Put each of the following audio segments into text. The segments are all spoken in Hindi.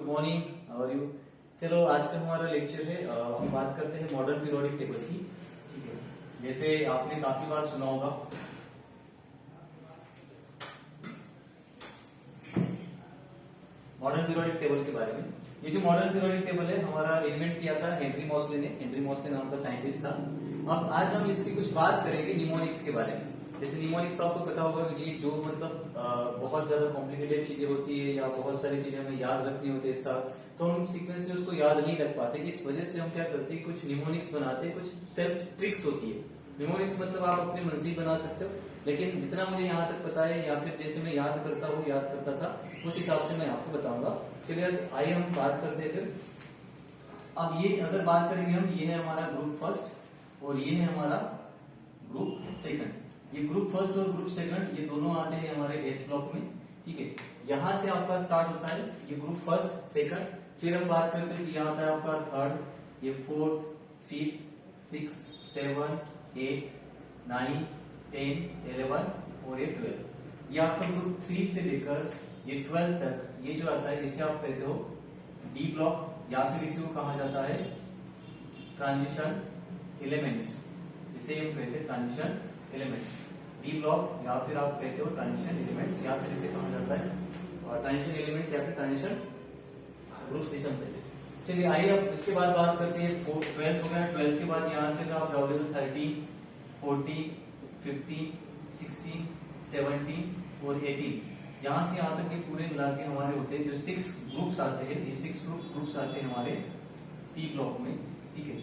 Morning, how are you. चलो आज का हमारा लेक्चर है, हम बात करते हैं मॉडर्न पीरियोडिक टेबल की। ठीक है, जैसे आपने काफी बार सुना होगा मॉडर्न पीरियोडिक टेबल के बारे में। ये जो मॉडर्न पीरियोडिक टेबल है हमारा इन्वेंट किया था हेनरी मॉसले ने। हेनरी मॉसले नाम का साइंटिस्ट था। अब आज हम इसकी कुछ बात करेंगे निमोनिक्स के बारे में। जैसे निमोनिक्स आपको पता होगा कि जी जो मतलब बहुत ज्यादा कॉम्प्लिकेटेड चीजें होती है या बहुत सारी चीजें हमें याद रखनी होती है एक साथ, तो हम सीक्वेंसली उसको याद नहीं रख पाते। इस वजह से हम क्या करते हैं, कुछ निमोनिक्स बनाते हैं, कुछ सेल्फ ट्रिक्स होती है। निमोनिक्स मतलब आप अपने मन से ही बना सकते हो, लेकिन जितना मुझे यहाँ तक पता है या फिर जैसे मैं याद करता था उस हिसाब से मैं आपको बताऊंगा। चलिए आइए हम बात करते हैं फिर। अब ये अगर बात करेंगे हम, ये है हमारा ग्रुप फर्स्ट और ये है हमारा ग्रुप सेकंड। ये ग्रुप फर्स्ट और ग्रुप सेकंड ये दोनों आते हैं हमारे एस ब्लॉक में। ठीक है, यहां से आपका स्टार्ट होता है ये ग्रुप फर्स्ट सेकंड। फिर हम बात करते हैं कि यहाँ आता है आपका थर्ड, ये फोर्थ, फिफ्थ, सिक्स, 7, 8, 9, 10, 11 और ये 12। ये आपका ग्रुप 3 से लेकर ये 12 तक ये जो आता है इसे आप कहते हो डी ब्लॉक या फिर इसे कहा जाता है ट्रांजिशन एलिमेंट्स। इसे हम कहते हैं ट्रांजिशन एलिमेंट्स, डी ब्लॉक या फिर आप कहते हो ट्रांजिशन एलिमेंट्स या फिर इसे कहा जाता है ट्रांजिशन एलिमेंट्स या फिर ट्रांजिशन ग्रुप सिस्टम कहते हैं। चलिए आइए अब इसके बाद बात करते हैं 12th हो गया। 12th के बाद यहाँ से आप जाओगे तो 13, 14, 15, 16, 17 और 18। यहाँ से यहाँ तक के पूरे मिला के हमारे होते हैं जो 6 ग्रुप्स आते हैं। ये 6 ग्रुप्स आते हैं हमारे पी ब्लॉक में। ठीक है,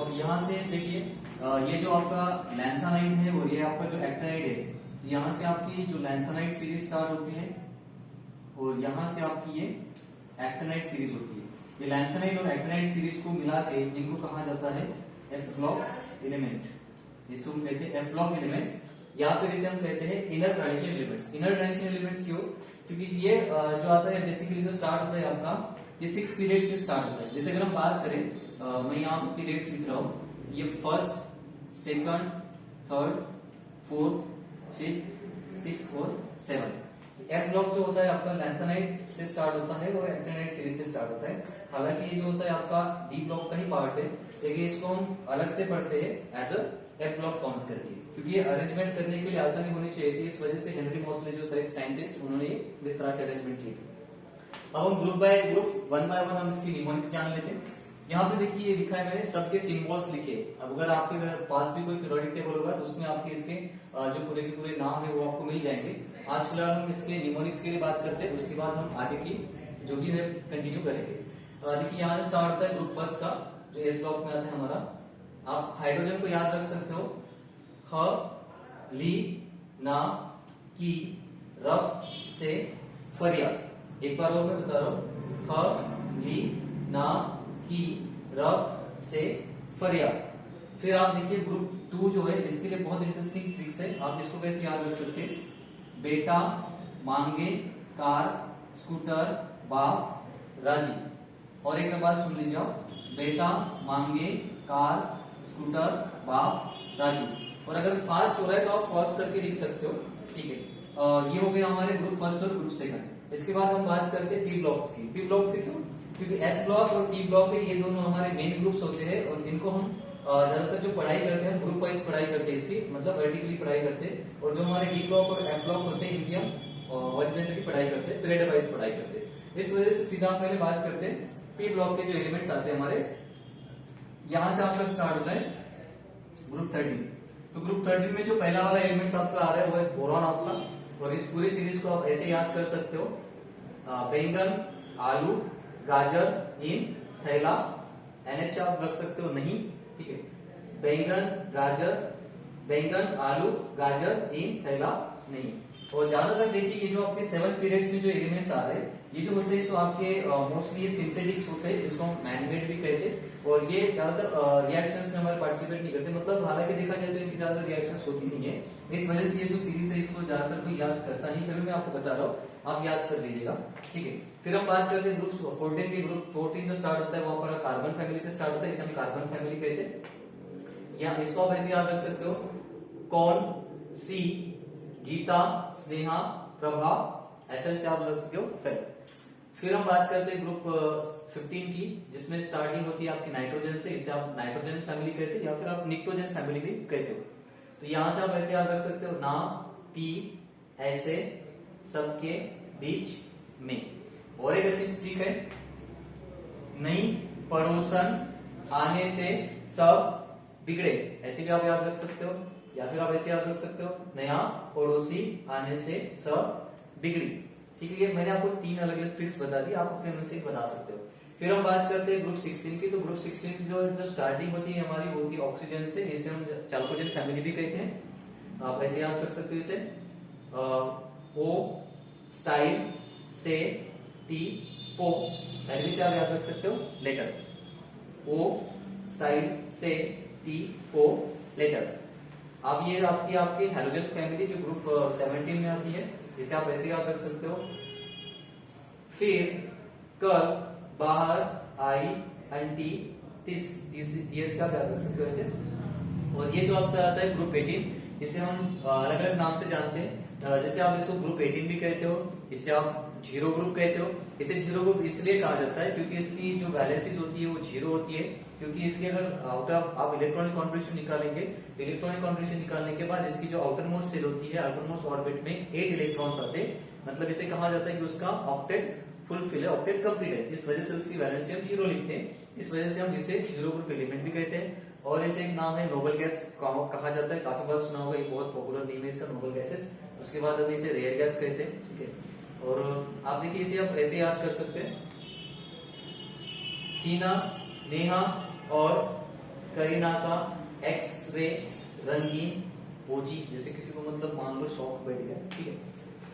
अब यहाँ से देखिए ये जो आपका लैंथेनाइड है और ये आपका जो एक्टिनाइड है, यहाँ से आपकी जो लैंथेनाइड सीरीज स्टार्ट होती है और यहाँ से आपकी ये एक्टिनाइड सीरीज होती है। ये लैंथेनाइड और एक्टिनाइड सीरीज को मिला के इनको कहा जाता है एफ ब्लॉक एलिमेंट। इसको हम कहते हैं एफ ब्लॉक एलिमेंट या फिर इसे हम कहते हैं inner transition elements. Inner transition elements क्यों? क्योंकि ये जो आता है बेसिकली जो स्टार्ट होता है आपका ये 6 पीरियड से स्टार्ट होता है। जैसे अगर हम बात करें, मैं यहाँ पे पीरियड्स लिख रहा हूँ, ये first, second, third, fourth, fifth, six और 7। एफ ब्लॉक जो होता है आपका लैंथेनाइड से स्टार्ट होता है और एक्टिनाइड सीरीज से स्टार्ट होता है। हालांकि ये जो होता है आपका डी ब्लॉक का ही पार्ट है, लेकिन इसको हम अलग से पढ़ते हैं as a F block count करके, क्योंकि ये अरेंजमेंट करने के लिए आसानी होनी चाहिए थी। इस वजह से हेनरी मॉसले जो साइंटिस्ट उन्होंने इस तरह से अरेंजमेंट की थी। अब हम ग्रुप बाय ग्रुप 1 बाय 1 हम इसकी निमोनिक्स जान लेते हैं। यहाँ पे देखिए ये लिखा है मैंने, सबके सिंबल्स लिखे। अब अगर आपके घर पास भी कोई पीरियोडिक टेबल होगा तो उसमें आपके इसके जो पूरे के पूरे नाम है वो आपको मिल जाएंगे। आज फिलहाल हम इसके निमोनिक्स के लिए बात करते हैं, उसके बाद हम आगे की जो भी है कंटिन्यू करेंगे। देखिए यहाँ से स्टार्ट होता है ग्रुप फर्स्ट का जो एस ब्लॉक में आता है हमारा। आप हाइड्रोजन को याद रख सकते हो, ह, ली, ना, की, रब से फरियाद। एक बार और मैं बता रहा हूँ, ह, ली, ना, की, रब से फरियाद। फिर आप देखिए ग्रुप 2 जो है इसके लिए बहुत इंटरेस्टिंग ट्रिक्स है। आप इसको कैसे याद रख सकते हैं, बेटा, मांगे, कार, स्कूटर, बाप, राजी। और एक बात सुन लीजिए आप, बेटा, मांगे, कार, स्कूटर, बाप, राजी। और अगर फास्ट हो रहा है तो आप पॉज करके लिख सकते हो। ठीक है, ये हो गया हमारे ग्रुप फर्स्ट और ग्रुप सेकंड। इसके बाद हम बात करते हैं पी ब्लॉक्स की। पी ब्लॉक से क्यों? क्योंकि एस ब्लॉक और पी ब्लॉक है, ये दोनों हमारे मेन ग्रुप्स होते हैं और इनको हम ज्यादातर जो पढ़ाई करते हैं ग्रुप वाइज पढ़ाई करते हैं, इसकी मतलब वर्टिकली पढ़ाई करते हैं। और जो हमारे डी ब्लॉक और एफ ब्लॉक होते हैं इनकी हम हॉरिजॉन्टली पढ़ाई करते हैं, पीरियड वाइज पढ़ाई करते हैं। इस वजह से सीधा हम पहले बात करते हैं पी ब्लॉक के जो एलिमेंट्स आते हैं हमारे। यहाँ से आपका स्टार्ट होता है ग्रुप 13। तो ग्रुप 13 में जो पहला वाला एलिमेंट्स आपका आ रहा है वो है बोरॉन आपका। और इस पूरी सीरीज को आप ऐसे याद कर सकते हो, बैंगन, आलू, गाजर, इन, थैला, NH आप रख सकते हो नहीं। ठीक है, बैंगन, गाजर, बैंगन, आलू, गाजर, इन, थैला नहीं। और ज्यादातर देखिए ये जो आपके 7 पीरियड्स में जो एलिमेंट्स आ रहे हैं ये जो होते हैं तो आपके मोस्टली ये सिंथेटिक्स होते हैं, जिसको हम मैनमेड भी कहते हैं। और ये ज्यादातर रिएक्शंस में हमारे पार्टिसिपेट नहीं करते, मतलब हालांकि देखा जाए तो इनकी ज्यादा रिएक्शंस होती नहीं है। इस वजह से ये जो सीरीज है इसको ज्यादातर कोई याद करता नहीं, फिर मैं आपको बता रहा हूँ, आप याद कर लीजिएगा। ठीक है, फिर हम बात करते हैं ग्रुप 14 की। ग्रुप 14 जो स्टार्ट होता है वो हमारा कार्बन फैमिली से स्टार्ट होता है, इसे हम कार्बन फैमिली कहते हैं। या इसको आप ऐसे याद रख सकते हो, कौन, सी, गीता, स्नेहा, प्रभा, एफएल से आप रख सकते हो फेल। फिर हम बात करते हैं ग्रुप 15 की, जिसमें स्टार्टिंग होती है आपकी नाइट्रोजन से, इसे आप नाइट्रोजन फैमिली कहते हैं या फिर आप निक्टोजन फैमिली भी कहते हो। तो यहां से आप ऐसे याद रख सकते हो, ना, पी, ऐसे, सबके बीच में। और एक अच्छी ट्रिक है, नहीं पड़ोसन आने से सब बिगड़े, ऐसे भी आप याद रख सकते हो, या फिर आप ऐसे याद रख सकते हो, नया पड़ोसी आने से सब बिगड़ी। ठीक है, ये मैंने आपको 3 अलग अलग ट्रिक्स बता दी, आप अपने मन से बता सकते हो। फिर हम बात करते हैं ग्रुप 16 की। तो ग्रुप 16 की जो स्टार्टिंग होती है हमारी, वो होती है ऑक्सीजन से, इसे हम चाल्कोजेन फैमिली भी कहते हैं। आप ऐसे याद कर सकते हो इसे, ओ स्टाइल से टी पो, पहले से आप याद रख सकते हो लेटर, ओ स्टाइल से टी पो लेटर। अब ये आपकी आपकी हेलोजन फैमिली जो ग्रुप 17 में आती है, इसे आप ऐसे याद रख सकते हो। फिर कल बाहर आई आंटी टिस से आप याद रख सकते हो ऐसे। और ये जो आपका आता है ग्रुप 18, इसे हम अलग अलग नाम से जानते हैं। जैसे आप इसको ग्रुप 18 भी कहते हो, इसे आप जीरो ग्रुप कहते हो। इसे जीरो ग्रुप इसलिए कहा जाता है क्योंकि इसकी जो वैलेंसीज होती है वो जीरो होती है, क्योंकि इसकी अगर आउटर आप इलेक्ट्रॉनिक कॉन्ट्रीब्यूशन निकालेंगे, तो इलेक्ट्रॉनिक कॉन्ट्रीब्यूशन निकालने के बाद इसकी जो आउटर मोस्ट शेल होती है, आउटर मोस्ट ऑर्बिट में 8 इलेक्ट्रॉन्स आते हैं, मतलब इसे कहा जाता है कि उसका ऑक्टेट फुलफिल है, ऑक्टेट कंप्लीट है। इस वजह से उसकी वैलेंसी हम जीरो लिखते हैं, इस वजह से हम इसे जीरो ग्रुप एलिमेंट भी कहते हैं। और इसे एक नाम है नोबल गैस कहा जाता है, काफी बार सुना होगा, ये बहुत पॉपुलर नेम है इसका, नोबल गैसेस। उसके बाद अभी इसे रेयर गैस कहते हैं। ठीक है, और आप देखिए इसे आप ऐसे याद कर सकते हैं, हीना, नेहा और करीना का एक्स-रे रंगीन ओजी, जैसे किसी को मतलब मान लो शौक बैठ गया। ठीक है,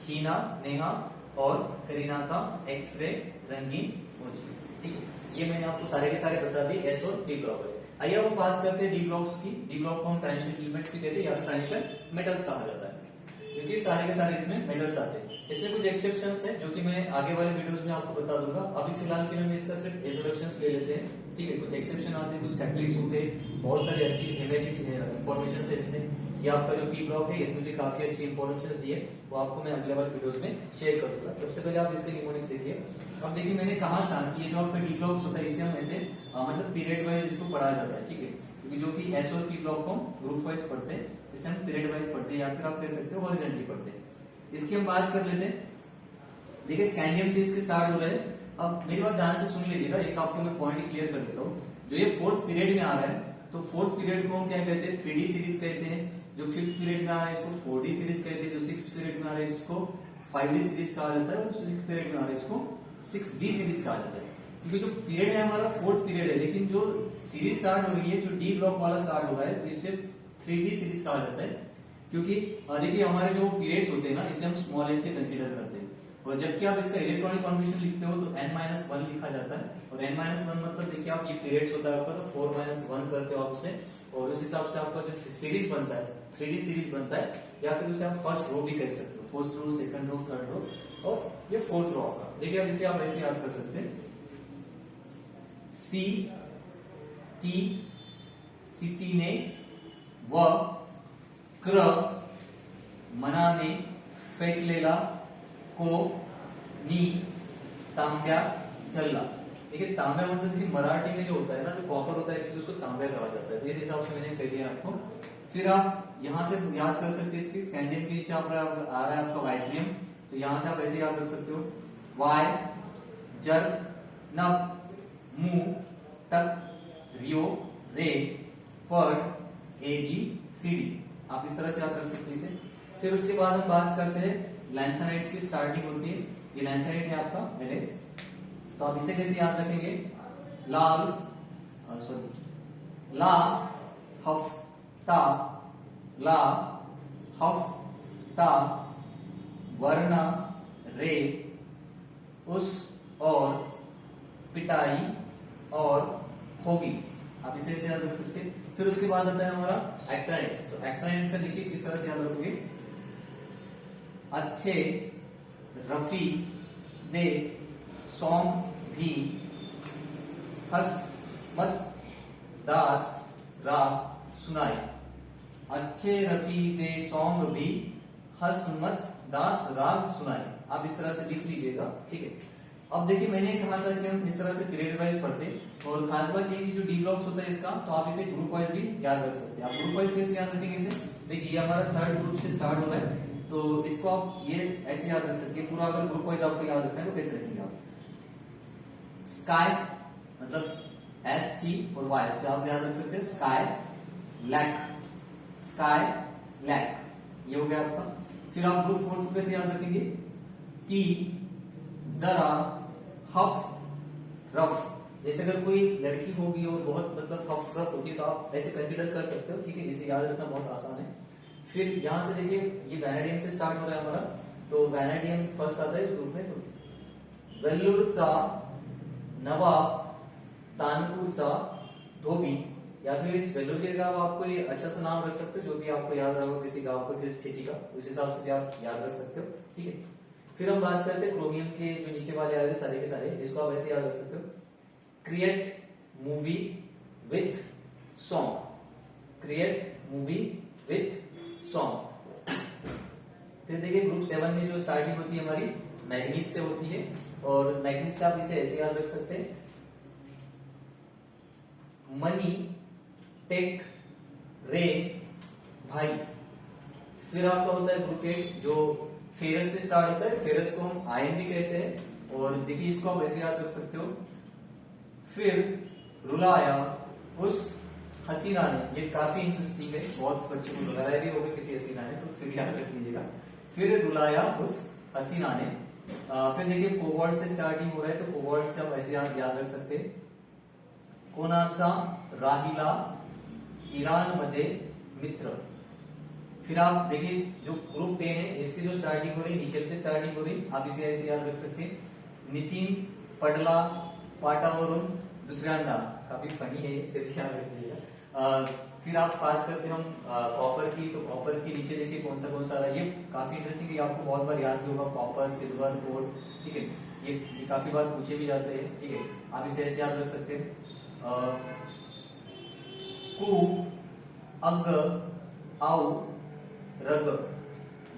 हीना, नेहा और करीना का एक्स-रे रंगीन ओजी। ठीक है, ये मैंने आपको सारे के सारे बता दिए एस और डी ब्लॉक वाले। आइए अब बात करते हैं डी ब्लॉक्स की। डी ब्लॉक को हम ट्रांजिशन एलिमेंट्स भी कहते हैं या फिर ट्रांजिशन मेटल्स कहा जाता है, क्योंकि सारे के सारे इसमें मेटल्स आते हैं। इसमें कुछ एक्सेप्शंस हैं जो कि मैं आगे वाले वीडियोस में आपको बता दूंगा। अभी फिलहाल के लिए हम इसका सिर्फ इंट्रोडक्शंस ले लेते हैं। ठीक है, कुछ एक्सेप्शन आते हैं, कुछ कैटलिस्ट होते हैं, बहुत सारी अच्छी इंफॉर्मेशन है इसमें। ये आपका जो पी ब्लॉक है, इसमें भी काफी अच्छी इंफॉर्मेशन दी है, वो आपको मैं अगले वाले वीडियोस में शेयर कर दूंगा। सबसे पहले आप इसके निमोनिक्स देखिए। अब देखिए मैंने कहा था कि ये जो आपका डी ब्लॉक्स होता है, इसे हम ऐसे मतलब पीरियड वाइज इसको पढ़ा जाता है। ठीक है, क्योंकि जो कि एस और पी ब्लॉक को ग्रुप वाइज पढ़ते हैं, इसे हम पीरियड वाइज पढ़ते हैं या फिर आप कह सकते हो हॉरिजॉन्टली पढ़ते हैं। इसकी हम बात कर लेते हैं। देखिए स्कैंडियम से इसके स्टार्ट हो रहे हैं। अब मेरी बात ध्यान से सुन लीजिएगा, एक आपको मैं पॉइंट क्लियर कर देता हूँ। जो ये 4th पीरियड में आ रहा है, तो 4th पीरियड को हम क्या कहते हैं, 3D सीरीज कहते हैं। जो 5th पीरियड में आ रहा है इसको 4D सीरीज कहते हैं। जो 6th पीरियड में आ रहा है इसको 5D सीरीज कहा जाता है, और 6th पीरियड में आ रहा है इसको 6D सीरीज कहा जाता है। क्योंकि जो पीरियड है हमारा 4th पीरियड है, लेकिन जो सीरीज स्टार्ट हो रही है, जो डी ब्लॉक वाला स्टार्ट हो रहा है, तो इसे 3D सीरीज कहा जाता है। क्योंकि देखिए हमारे जो पीरियड्स होते हैं ना, इसे हम स्मॉल एन से कंसीडर करते हैं। और जबकि आप इसका इलेक्ट्रॉनिक कॉन्फिगरेशन लिखते हो तो n-1 लिखा जाता है। और n-1 मतलब देखिए आप ये पीरियड्स होता है आपका, तो 4-1 करते हो आप उसे, और उस हिसाब से आपका जो सीरीज बनता है 3D सीरीज बनता है, या फिर उसे आप फर्स्ट रो भी कह सकते हो, first row, second row, third row, और ये 4th रो आपका। देखिए अब इसे आप ऐसे याद कर सकते हैं, सी ती सीती ने व क्र मनाने फेकलेला को नी तांब्या जल्ला। देखिए तांब्या मतलब जैसे मराठी में जो होता है ना, जो कॉपर होता है, एक्चुअली उसको तांब्या कहा जाता है। तो इस हिसाब से मैंने कह दिया आपको। फिर आप यहाँ से याद कर सकते हैं इसकी स्कैंडियम के नीचे आ रहा है आपका वाइट्रियम, तो यहाँ से आप ऐसे याद कर सकते हो, वाय जर नब मु तक रियो रे पर एजी सीडी, आप इस तरह से याद कर सकते हैं इसे। फिर उसके बाद हम बात करते हैं लैंथेनाइड्स की स्टार्टिंग होती है। ये लैंथेनाइड है आपका पहले, तो आप इसे कैसे याद रखेंगे, लाल ला हफ्ता, ला हफ्ता वरना रे उस और पिटाई और होगी, आप इसे ऐसे याद रख सकते हैं। फिर उसके बाद आता है हमारा एक्ट्राइड्स। तो एक्ट्राइड्स का देखिए किस तरह से याद रखोगे, अच्छे रफी दे सॉन्ग भी हस मत दास राग सुनाए। अच्छे रफी दे सॉन्ग भी हस मत दास राग सुनाए, आप इस तरह से लिख लीजिएगा। ठीक है, अब देखिए मैंने कहा था कि हम इस तरह से पीरियड वाइज पढ़ते हैं, और खास बात ये कि जो डी ब्लॉक्स होता है इसका, तो आप इसे ग्रुप वाइज भी याद रख सकते हैं। आप ग्रुप वाइज कैसे याद रखेंगे इसे? देखिए ये हमारा थर्ड ग्रुप से स्टार्ट हो रहा है, तो इसको आप ये ऐसे याद रख सकते हैं। पूरा अगर ग्रुप वाइज आपको याद रखना है तो कैसे रखेंगे आप? स्काई मतलब SC और Y से आप याद रख सकते हैं स्काई लैक, स्काई लैक, ये हो गया आपका। फिर आप ग्रुप 4 को कैसे याद रखेंगे? टी जरा हफ रफ। जैसे अगर कोई लड़की होगी और बहुत मतलब हफ रफ होती है तो आप ऐसे कंसीडर कर सकते हो, ठीक है, इसे याद रखना बहुत आसान है। फिर यहां से देखिए ये वैनाडियम से स्टार्ट हो रहा है हमारा, तो वैनाडियम फर्स्ट आता है इस ग्रुप में। तो वेल्लुरचा नवाब तानपुरचा धोबी, या फिर इस वेल्लूर के गांव आप कोई अच्छा सा नाम रख सकते हो, जो भी आपको याद रहा किसी गांव का, किसी सिटी का, उस हिसाब से भी आप याद रख सकते हो, ठीक है। फिर हम बात करते हैं क्रोमियम के, जो नीचे वाले आ रहे सारे के सारे, इसको आप ऐसे याद रख सकते हो, create movie with song, create movie with song. फिर देखिए ग्रुप 7 में जो स्टार्टिंग होती है हमारी मैग्नीज से होती है, और मैग्नीज से आप इसे ऐसे याद रख सकते हैं, मनी टेक रेन भाई। फिर आपका होता है ग्रुप 8 जो फेरस से स्टार्ट होता है, फेरस को हम आयन भी कहते हैं, और देखिए इसको आप ऐसे याद रख सकते हो, फिर रुलाया उस हसीना ने। ये काफी इंटरेस्टिंग है, बहुत बच्चों को रुलाया भी होगा किसी हसीना ने, तो फिर याद रख लीजिएगा, फिर रुलाया उस हसीना ने। फिर देखिए कोबाल्ट से स्टार्टिंग हो रहा है, तो कोबाल्ट से आप ऐसे याद रख सकते हैं, कोणाचा राहिला ईरान मध्ये मित्र। फिर आप देखिए जो ग्रुप 10 है इसकी जो स्टार्टिंग हो रही है निकेल से स्टार्टिंग हो रही, आप इसे ऐसे याद रख सकते हैं, नितिन पडला पाटावरून दुसऱ्यांदा। काफी फनी है ये, फिर याद रख लीजिएगा। फिर आप बात करते हैं हम कॉपर की, तो कॉपर के नीचे देखिए कौन सा आ रहा है, ये काफी इंटरेस्टिंग है, आपको बहुत बार याद भी होगा, कॉपर सिल्वर गोल्ड, ठीक है, ये काफी बार पूछे भी जाते हैं, ठीक है, आप इसे ऐसे याद रख सकते हैं, कु अग आउ रग।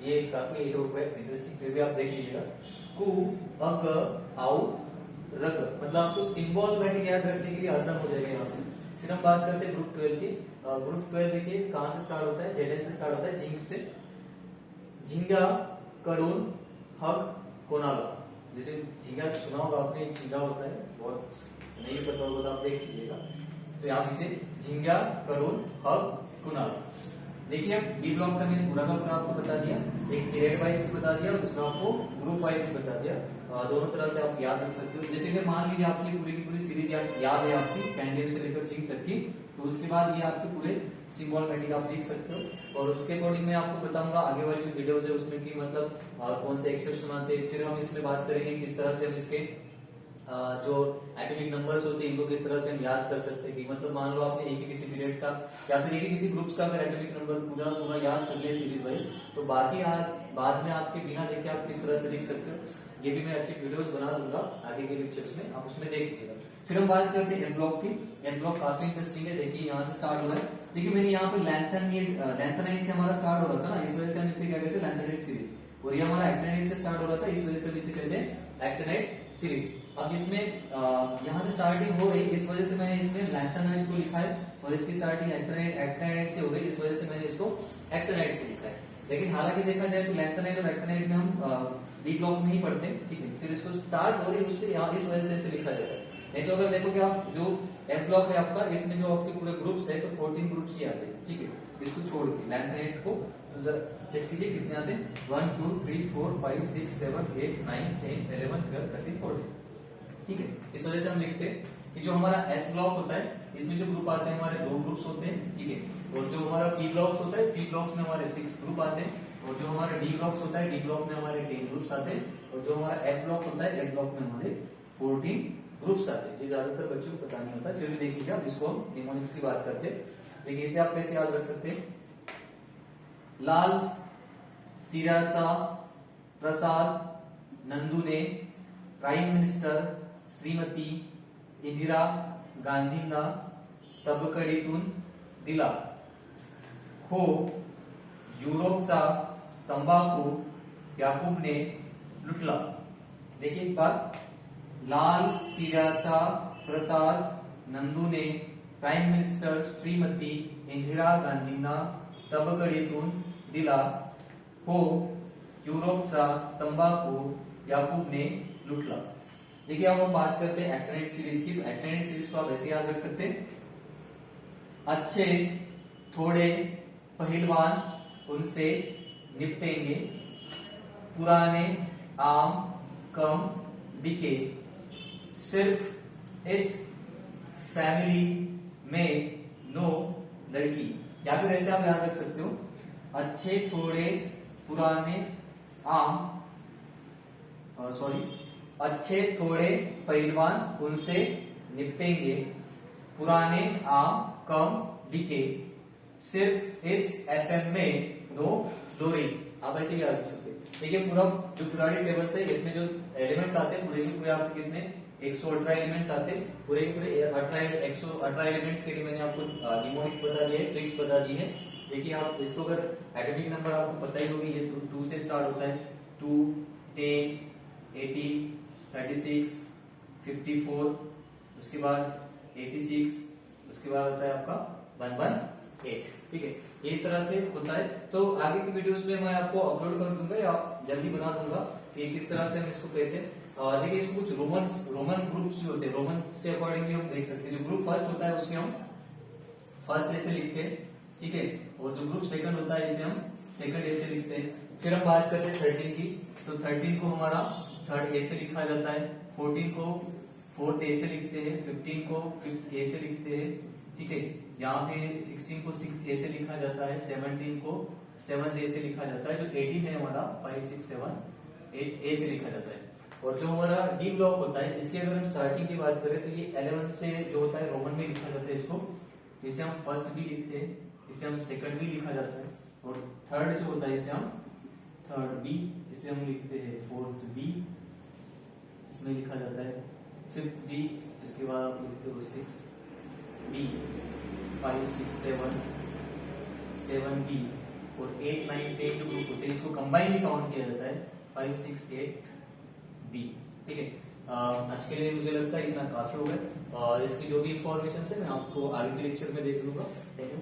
ये काफी इंटरेस्टिंग, फिर भी आप देख लीजिएगा, कु अग आउ रग, मतलब आपको सिंबल मैटिक याद रखने के लिए आसान हो जाएगा यहाँ से। फिर हम बात करते हैं ग्रुप 12 की। ग्रुप 12 देखिए कहां से स्टार्ट होता है, जेडन से स्टार्ट होता है, झिंग से, झिंगा करून हक कोनागा। जैसे झींगा सुना होगा आपने, झींगा होता है, बहुत नहीं पता होगा तो आप देख लीजिएगा, तो यहाँ से झिंगा करून हक कोनागा। देखिए अब बी ब्लॉक का मैंने पूरा का पूरा आपको बता दिया, एक पीरियड वाइज भी बता दिया, दूसरा आपको ग्रुप वाइज भी बता दिया, दोनों तरह से आप याद रख सकते हो। जैसे कि मान लीजिए आपकी पूरी की पूरी सीरीज याद है आपकी स्कैंडिनेवियन से लेकर जिंक तक की, तो उसके बाद ये आपके पूरे सिंबल मैटिक आप देख सकते हो, और उसके अकॉर्डिंग मैं आपको बताऊंगा आगे वाली जो वीडियोस है उसमें की मतलब कौन से एक्सेप्शन आते हैं। फिर हम इसमें बात करेंगे किस तरह से हम इसके जो एटॉमिक नंबर्स होते हैं इनको किस तरह से हम याद कर सकते हैं, कि मतलब मान लो आपने एक ही किसी पीरियड्स का या फिर एक ही किसी ग्रुप्स का अगर एटॉमिक नंबर पूरा याद कर लिया सीरीज वाइज, तो बाकी आज बाद में आपके बिना देखे आप किस तरह से लिख सकते हो, ये भी मैं अच्छी वीडियोस बना दूंगा आगे के लेक्चर्स में, आप उसमें देख लीजिएगा। फिर हम बात करते हैं एन ब्लॉक की। एन ब्लॉक काफी इंटरेस्टिंग है, देखिए यहाँ से स्टार्ट हो रहा है, देखिए मैंने यहाँ पे लैंथेनाइड से हमारा स्टार्ट हो रहा था ना, इस वजह से हम इसे क्या कहते हैं लैंथेनाइड सीरीज, और ये हमारा एक्टिनाइड से स्टार्ट हो रहा था, इस वजह से हम इसे कहते हैं एक्टिनाइड सीरीज। अब इसमें यहाँ से स्टार्टिंग हो रही, इस वजह से मैंने इसमें लैंथेनाइड को लिखा है, और इसकी स्टार्टिंग एक्टिनाइड से हो गई, इस वजह से मैंने इसको एक्टिनाइड से लिखा है। लेकिन हालांकि देखा जाए तो लैंथेनाइड और एक्टिनाइड में हम डी ब्लॉक में ही पढ़ते हैं, ठीक है, फिर इसको स्टार्ट हो रही उससे यहाँ इस वजह से इसे लिखा जाता है। नहीं तो अगर देखोगे आप जो एफ ब्लॉक है आपका, इसमें जो आपके पूरे ग्रुप्स है तो 14 ग्रुप्स ही आते हैं, ठीक है, इसको छोड़ के लैंथेनाइड को तो जरा चेक कीजिए कितने आते हैं, 1 2 3 4 5 6 7 8 9 10 11 12 13 14, ठीक है। इस वजह से हम लिखते हैं कि जो हमारा एस ब्लॉक होता है इसमें जो ग्रुप आते हैं हमारे 2 ग्रुप्स होते हैं, ठीक है, और जो हमारा पी ब्लॉक्स होता है पी ब्लॉक्स में हमारे 6 ग्रुप आते हैं, और जो हमारा डी ब्लॉक्स होता है डी ब्लॉक में हमारे 10 ग्रुप्स आते हैं, और जो हमारा एफ ब्लॉक होता है एफ ब्लॉक में हमारे 14 ग्रुप्स आते हैं। ये ज्यादातर बच्चों को पता नहीं होता, फिर भी देख लीजिए आप, इसको हम निमोनिक्स की बात करते हैं। देखिए इसे आप कैसे याद रख सकते हैं, लाल सिराचा प्रसाद नंदू ने प्राइम मिनिस्टर श्रीमती इंदिरा गांधींना तबकडीतून दिला, हो युरोपचा तंबाखू याकूबने लुटला। देखिए एक बार, लाल सिऱ्याचा प्रसार नंदूने प्राईम मिनिस्टर श्रीमती इंदिरा गांधींना तबकडीतून दिला हो, युरोपचा तंबाखू याकूब ने लुटला। देखिए अब हम बात करते हैं एक्टिनेट सीरीज की। तो एक्टिनेट सीरीज को आप ऐसे याद रख सकते हैं, अच्छे थोड़े पहलवान उनसे निपटेंगे, पुराने आम कम बिके, सिर्फ इस फैमिली में नो लड़की। या फिर ऐसे आप याद रख सकते हो, अच्छे थोड़े पुराने आम अच्छे थोड़े पहलवान उनसे निपटेंगे, पुराने आम कम बिके, सिर्फ इस एफएम में नो लोरी। आप ऐसे भी याद रख सकते हैं। देखिए पूरा जो पुरानी टेबल है इसमें जो एलिमेंट्स आते हैं पूरे के पूरे आपके कितने 118 एलिमेंट्स आते हैं, पूरे के पूरे 118 एलिमेंट्स के लिए मैंने आपको निमोनिक्स बता दिए, ट्रिक्स बता दी है। देखिए आप इसको अगर एटॉमिक नंबर आपको पता ही होगी, ये 2 से स्टार्ट होता है, 2 10 80 36 54, उसके बाद 86, उसके बाद आता है आपका 118। ठीक है, ये इस तरह से होता है। तो आगे की वीडियोस में मैं आपको अपलोड कर दूंगा या जल्दी बना दूंगा कि किस तरह से हम इसको कहते हैं। देखिए इसको कुछ रोमन ग्रुप्स जो होते हैं, रोमन से अकॉर्डिंगली हम देख सकते हैं। जो ग्रुप फर्स्ट होता है उसमें हम फर्स्ट ऐसे लिखते हैं, ठीक है, और जो ग्रुप सेकंड होता है इसे हम सेकंड ऐसे लिखते हैं। फिर हम बात करते हैं 13 की, तो 13 को हमारा थर्ड ए से लिखा जाता है, 14 को फोर्थ ए से लिखते हैं, 15 को फिफ्थ ए से लिखते हैं, ठीक है। यहाँ पे 16 को 6 ए से लिखा जाता है, 17 को 7 ए से लिखा जाता है, जो 18 है हमारा 5 6 7 8 ए से लिखा जाता है। और जो हमारा डी ब्लॉक होता है, इसकी अगर हम स्टार्टिंग की बात करें तो ये 11 से जो होता है रोमन में लिखा जाता है इसको, इसे हम फर्स्ट भी लिखते हैं, इसे हम सेकंड भी लिखा जाता है, और थर्ड जो होता है इसे हम थर्ड बी, इसे हम लिखते हैं फोर्थ बी, इसमें लिखा जाता है फिफ्थ बी, इसके बाद आप लिखते हो 6 बी, 5 6 7 बी, और 8 9 10 जो ग्रुप होते हैं इसको कंबाइन भी काउंट किया जाता है, 5 6 8 बी। ठीक है, आज के लिए मुझे लगता है इतना काफी होगा, और इसकी जो भी इंफॉर्मेशन है मैं आपको आगे के लेक्चर में देख लूंगा। Thank you.